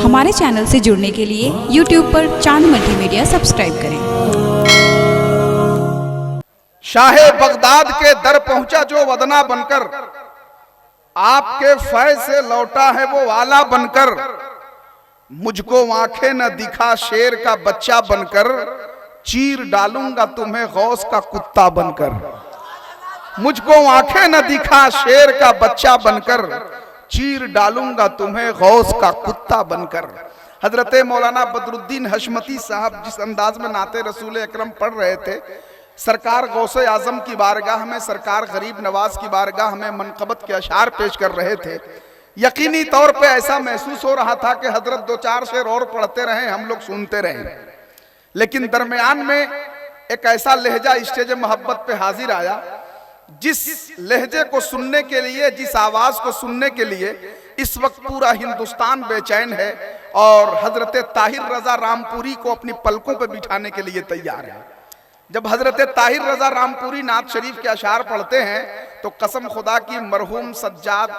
हमारे चैनल से जुड़ने के लिए YouTube पर चांद मल्टीमीडिया सब्सक्राइब करें। शाहे बगदाद के दर पहुंचा जो वदना बनकर, आपके फैज़ से लौटा है वो वाला बनकर। मुझको आंखें न दिखा शेर का बच्चा बनकर, चीर डालूंगा तुम्हें गौस का कुत्ता बनकर। मुझको आंखें न दिखा शेर का बच्चा बनकर, चीर डालूंगा तुम्हें गौस का कुत्ता बनकर। हजरत मौलाना बदरुद्दीन हशमती साहब जिस अंदाज में नाते रसूल अकरम पढ़ रहे थे, सरकार गौसे आजम की बारगाह में, सरकार गरीब नवाज की बारगाह में मनकबत के अशार पेश कर रहे थे। यकीनी तौर पे ऐसा महसूस हो रहा था कि हजरत दो चार शेर और पढ़ते रहे, हम लोग सुनते रहे। लेकिन दरमियान में एक ऐसा लहजा स्टेज मोहब्बत पे हाजिर आया, जिस लहजे को सुनने के लिए, जिस आवाज को सुनने के लिए इस वक्त पूरा हिंदुस्तान बेचैन है और हजरत ताहिर रजा रामपुरी को अपनी पलकों पे बिठाने के लिए तैयार है। जब हजरत ताहिर रजा रामपुरी नात शरीफ के अशार पढ़ते हैं तो कसम खुदा की मरहूम सज्जाद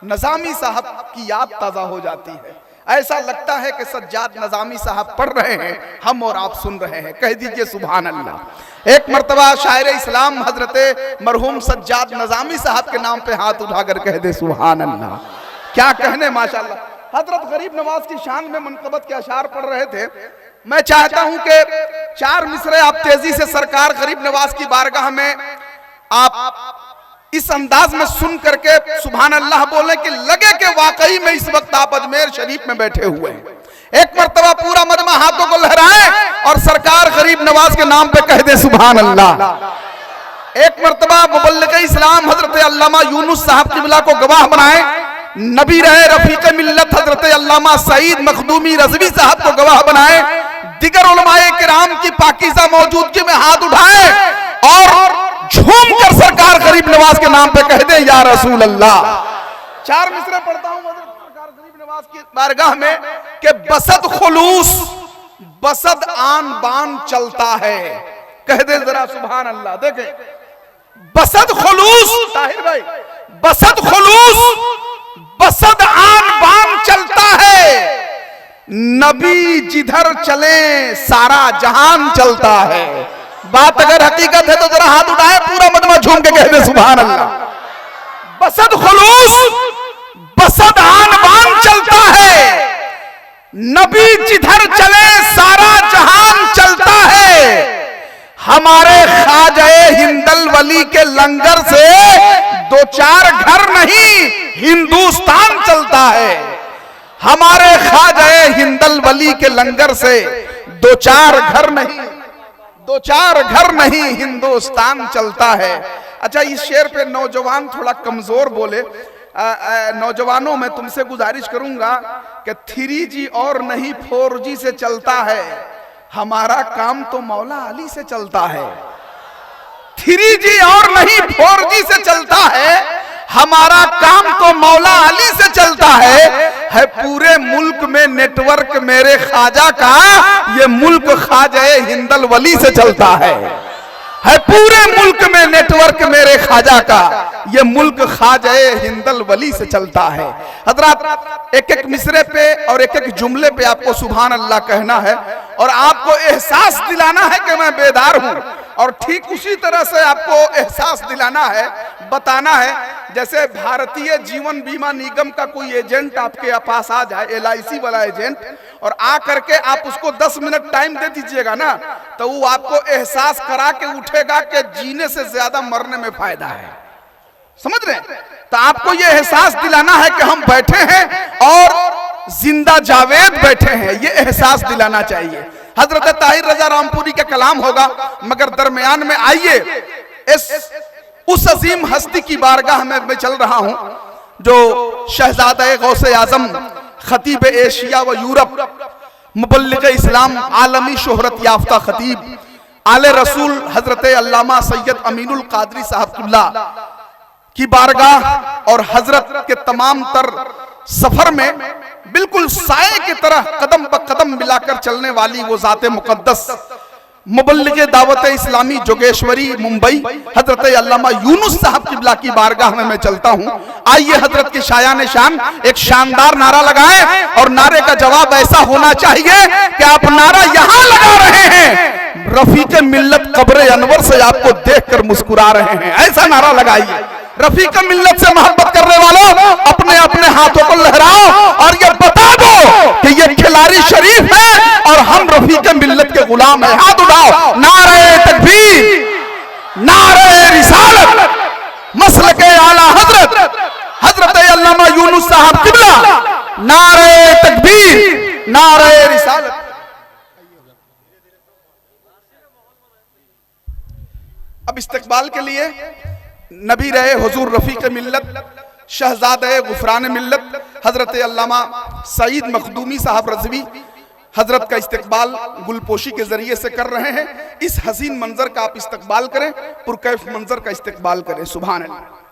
नज़ामी साहब की याद ताज़ा हो जाती है। ऐसा लगता है कि सज्जाद नज़ामी साहब पढ़ रहे हैं, हम और आप सुन रहे हैं। कह दीजिए सुभान अल्लाह। एक मर्तबा शायर इस्लाम हजरत मरहूम सज्जाद नज़ामी साहब के नाम पे हाथ उठाकर कह दे सुभान अल्लाह। क्या कहने माशाअल्लाह। हजरत गरीब नवाज की शान में मनकबत के अशार पढ़ रहे थे। मैं चाहता हूं कि चार मिसरे आप तेजी से सरकार गरीब नवाज की बारगाह में आप इस अंदाज में सुन करके सुभान अल्लाह बोले कि लगे कि वाकई में इस वक्त आप अजमेर शरीफ में बैठे हुए हैं। एक मर्तबा पूरा मजमा हाथों को लहराए और सरकार गरीब नवाज के नाम पे कह दे सुभान अल्लाह। एक मर्तबा मुबल्लिग इस्लाम हजरत अल्लामा यूनुस साहब किबला को गवाह बनाए, नबी रहे रफीक मिल्लत हजरत अल्लामा सईद मखदूमी रजवी साहब को गवाह बनाए, दिगर उलमाए किराम की पाकीज़ा मौजूदगी में हाथ उठाए और झूम कर सरकार गरीब नवाज के नाम पे कह दे या रसूल अल्लाह। चार मिसरे पढ़ता हूं सरकार गरीब नवाज की बारगाह में कि बसद खुलूस बसद आन बान चलता है। कह दे जरा सुभान अल्लाह। देखें, बसद खुलूस, ताहिर भाई, बसद खुलूस बसद आन बान चलता है। नबी जिधर चले सारा जहान चलता है। बात अगर हकीकत है तो जरा हाथ उठाए, पूरा मजमा झूम के कह दे सुभान अल्लाह। बसद खुलूस बसद आन बान चलता है, नबी जिधर चले सारा जहान चलता है। हमारे ख्वाजा हिंदल वली के लंगर से दो चार घर नहीं हिंदुस्तान चलता है। हमारे ख्वाजा हिंदल वली के लंगर से दो चार घर नहीं हिंदुस्तान चलता है। अच्छा, इस शेर पे नौजवान थोड़ा कमजोर बोले। नौजवानों में तुमसे गुजारिश करूंगा कि 3G और नहीं 4G से चलता है, हमारा काम तो मौला अली से चलता है। 3G और नहीं 4G से चलता है, हमारा काम तो मौला अली से चलता है पूरे मुल्क में नेटवर्क मेरे ख्वाजा का, ये मुल्क ख्वाजा हिंदल वली से चलता है पूरे मुल्क में नेटवर्क मेरे ख्वाजा का, ये मुल्क ख्वाजा हिंदल वली से चलता है। हजरात, एक एक मिसरे पे और एक एक जुमले पे आपको सुभान अल्लाह कहना है और आपको एहसास दिलाना है कि मैं बेदार हूं, और ठीक उसी तरह से आपको एहसास दिलाना है, बताना है जैसे भारतीय जीवन बीमा निगम का कोई एजेंट आपके पास आ जाए, LIC वाला एजेंट, और आ करके आप उसको 10 मिनट टाइम दे दीजिएगा ना, तो वो आपको एहसास करा के उठेगा कि जीने से ज्यादा मरने में फायदा है। समझ रहे हैं? तो आपको ये एहसास दिलाना है कि हम बैठे हैं और जिंदा जावेद बैठे हैं, ये एहसास दिलाना चाहिए। हजरत ताहिर रजा रामपुरी का कलाम होगा, मगर दरमियान में आइए उस अजीम हस्ती की बारगाह में मैं चल रहा हूं जो शहजादा गौसे आजम, खतीब एशिया व यूरोप, मुबल्लिग इस्लाम, आलमी शोहरत याफ्ता खतीब, आले रसूल हजरत अल्लामा सैयद अमीनुल कादरी साहब किबला की बारगाह और हजरत के तमाम तर सफर में बिल्कुल साए की तरह कदम ब कदम मिलाकर चलने वाली वो जाते मुकद्दस मुबल्लिगे दावत इस्लामी जोगेश्वरी मुंबई हजरत अल्लामा यूनुस साहब किबला की बारगाह में मैं चलता हूं। आइए हजरत की शायान शान एक शानदार नारा लगाएं और नारे का जवाब ऐसा होना चाहिए कि आप नारा यहां लगा रहे हैं, रफीक मिल्लत कब्र अनवर से आपको देखकर मुस्कुरा रहे हैं, ऐसा नारा लगाइए। रफीक मिल्लत से मोहब्बत करने वालों अपने अपने हाथों को लहराओ और ये बता दो कि ये खिलाड़ी शरीफ है और हम रफीक मिल्लत के गुलाम हैं। हाथ उठाओ, नारे तकबीर, नारे रिसालत, मसलके आला हजरत हजरत अल्लामा यूनुस साहब किबला, नारे तकबीर, नारे रिसालत। अब इस्तकबाल के लिए नबी रहे हुजूर रफीक मिल्लत शहजादे गुफरान मिल्लत हजरत अल्लामा सईद मखदूमी साहब रज़वी हजरत का इस्तकबाल गुलपोशी के जरिए से कर रहे हैं। इस हसीन मंजर का आप इस्तकबाल करें, पुरकैफ मंजर का इस्तकबाल करें। सुभान अल्लाह।